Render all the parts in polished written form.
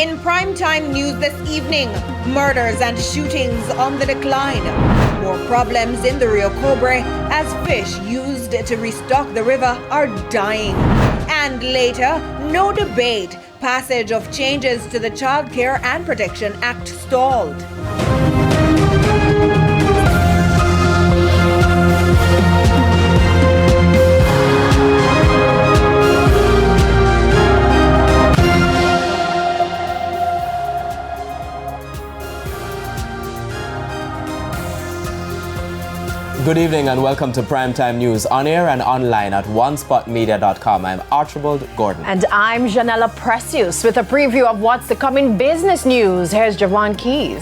In primetime news this evening, murders and shootings on the decline. More problems in the Rio Cobre as fish used to restock the river are dying. And later, no debate. Passage of changes to the Child Care and Protection Act stalled. Good evening and welcome to Primetime News on air and online at onespotmedia.com. I'm Archibald Gordon. And I'm Janella Precious with a preview of what's to come in business news. Here's Javon Keys.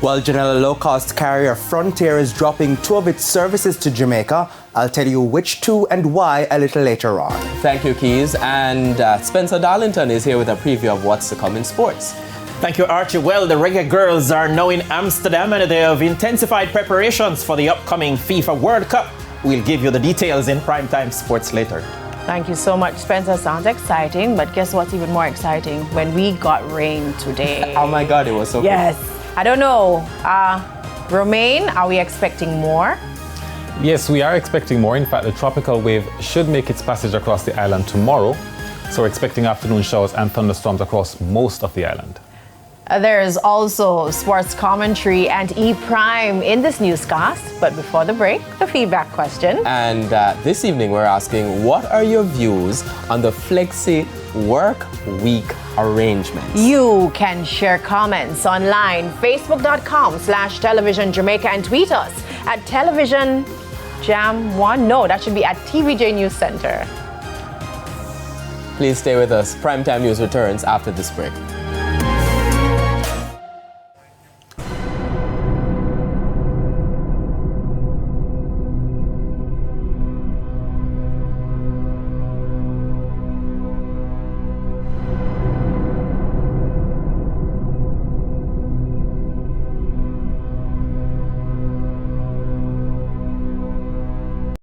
Well, Janella, low-cost carrier Frontier is dropping 2 of its services to Jamaica. I'll tell you which 2 and why a little later on. Thank you, Keys. And Spencer Darlington is here with a preview of what's to come in sports. Thank you, Archie. Well, the reggae girls are now in Amsterdam and they have intensified preparations for the upcoming FIFA World Cup. We'll give you the details in Primetime Sports later. Thank you so much, Spencer. Sounds exciting, but guess what's even more exciting? When we got rain today. Oh my God, it was so Yes. I don't know. Romain, are we expecting more? Yes, we are expecting more. In fact, the tropical wave should make its passage across the island tomorrow. So we're expecting afternoon showers and thunderstorms across most of the island. There's also sports commentary and E-Prime in this newscast. But before the break, the feedback question. And this evening we're asking, what are your views on the flexi work week arrangements? You can share comments online, facebook.com/television Jamaica, and tweet us at Television Jam1. No, that should be at TVJ News Center. Please stay with us. Primetime News returns after this break.